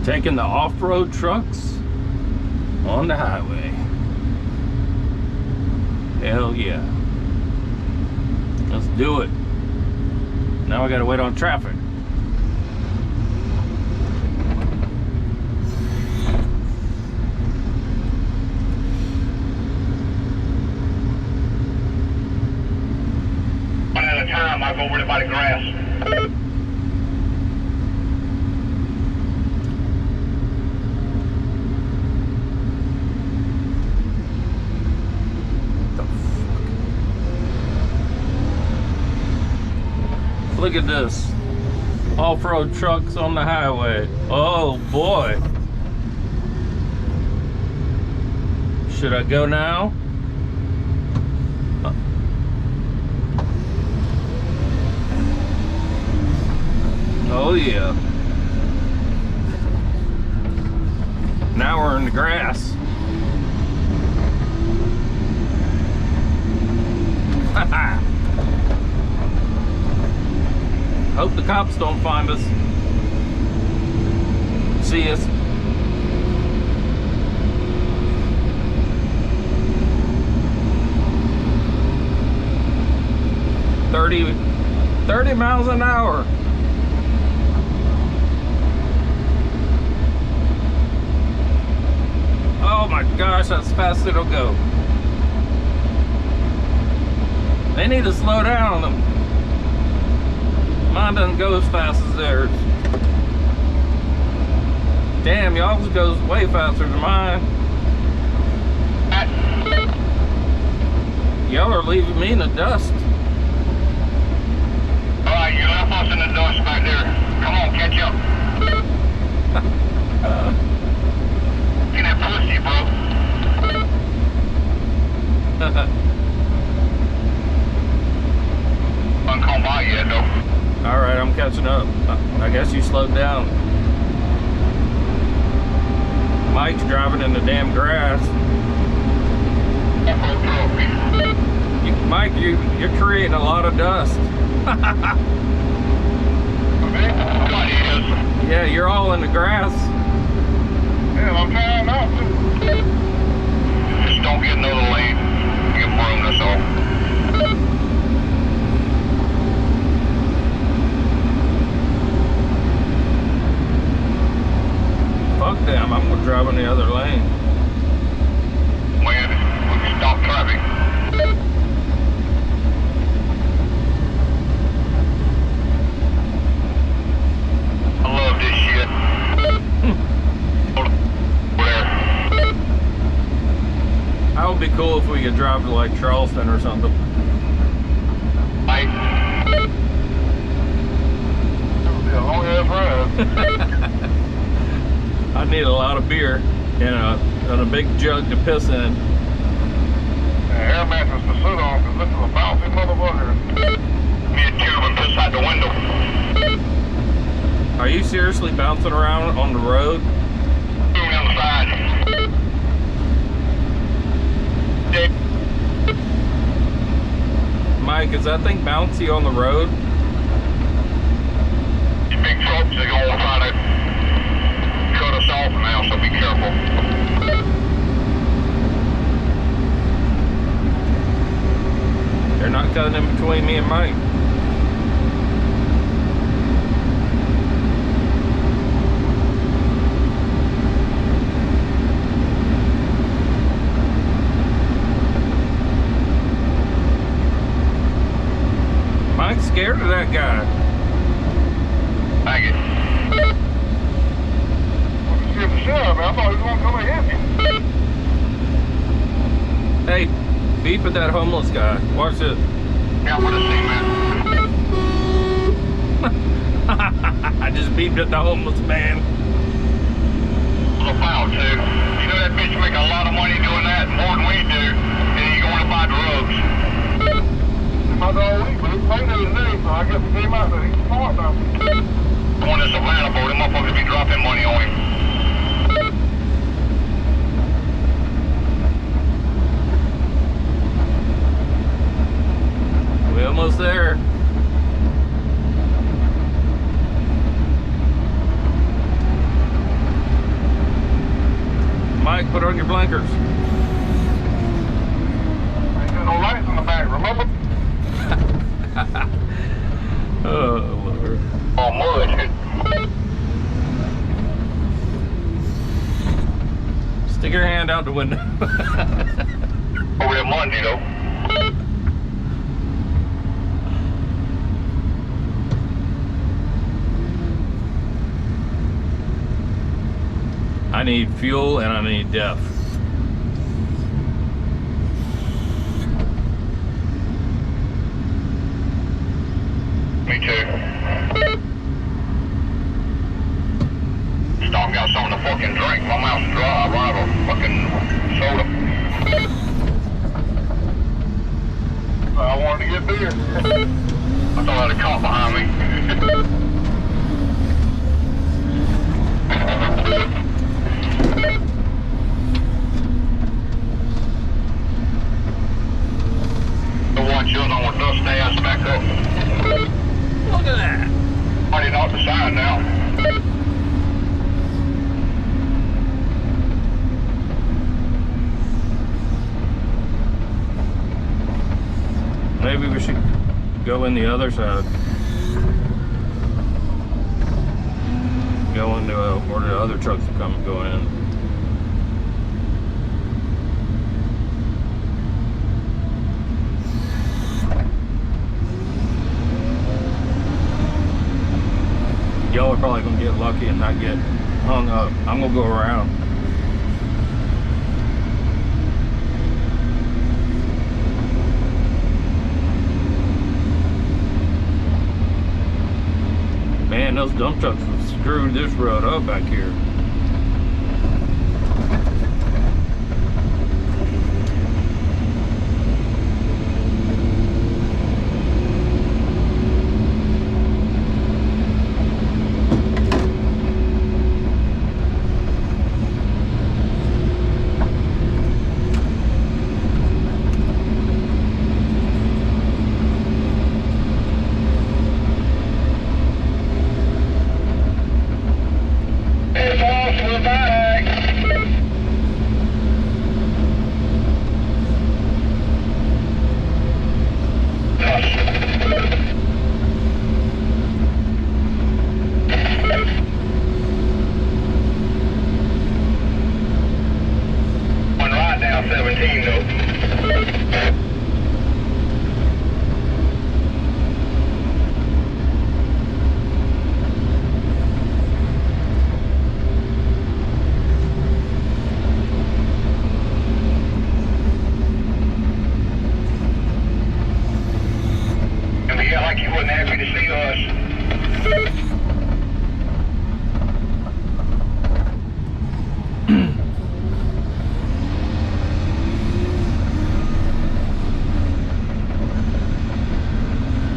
Taking the off-road trucks on the highway. Hell yeah. Let's do it. Now I gotta wait on traffic. One at a time, I go over by the grass. Look at this. Off-road trucks on the highway. Oh boy. Should I go now? Oh yeah. Now we're in the grass. Haha. Hope the cops don't find us. See us. Thirty miles an hour. Oh my gosh, that's fast it'll go. They need to slow down on them. Mine doesn't go as fast as theirs. Damn, y'all's goes way faster than mine. Y'all are leaving me in the dust. Alright, you left us in the dust back there. Come on, catch up. Get that pussy, bro. Don't come by yet, though. Alright, I'm catching up. I guess you slowed down. Mike's driving in the damn grass. Mike, you're creating a lot of dust. Yeah, you're all in the grass. Yeah, I'm trying not to. Just don't get another lane. Give room, that's all. Fuck them, I'm gonna drive in the other lane. When we can stop traffic. I love this shit. That would be cool if we could drive to like Charleston or something. Right. It'll be a long ass ride. I need a lot of beer and a big jug to piss in. Air mattress to sit on, because this is a bouncy motherfucker. Me and two of them piss out the window. Are you seriously bouncing around on the road? Moving on the side. Mike, is that thing bouncy on the road? These big trucks, they're going to try to cut us off now, so be careful. They're not cutting in between me and Mike. Mike's scared of that guy. Thank you. I'm scared the shit out of me. I thought he was going to come and hit me. Hey, beep at that homeless guy. Watch this. Yeah, what a thing, man. I just beeped at the homeless man. A foul, too. You know that bitch make a lot of money doing that, more than we do, and he's going to buy drugs. My dog week, but it's payday today, so I guess he came out there. He's smart now. Going to Savannah, boy, them motherfuckers be dropping money on him. We almost there. blinkers. Ain't got no lights in the back, remember? Oh, Lord. Oh, mud. Stick your hand out the window. Over there Monday, though. I need fuel and I need depth. Me too. Stop, got something to fucking drink. My mouth's dry. I run out of fucking soda. I wanted to get beer. I thought I had a cop behind me. The one children on with dust ass back up. Look at that. I didn't knock the sign now. Maybe we should go in the other side. Go into where the other trucks are coming, going in. Y'all are probably gonna get lucky and not get hung up. I'm gonna go around. Man, those dump trucks have screwed this road up back here. One right now, 17 though. And we got like you wasn't happy to see us.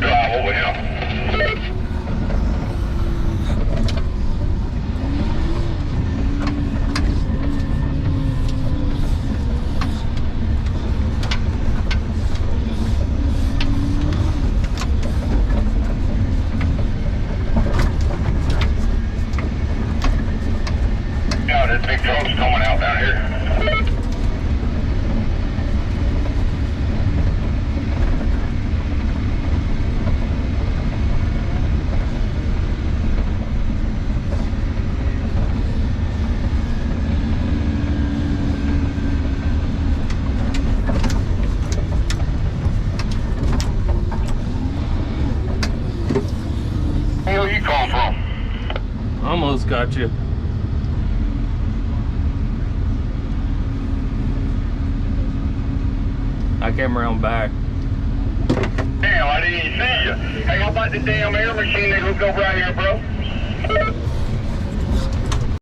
Drive over here. Yeah, there's big trucks coming out down here. Where you come from? Almost got you. I came around back. Damn, I didn't even see you. Hey, how about the damn air machine that hooked up right here, bro?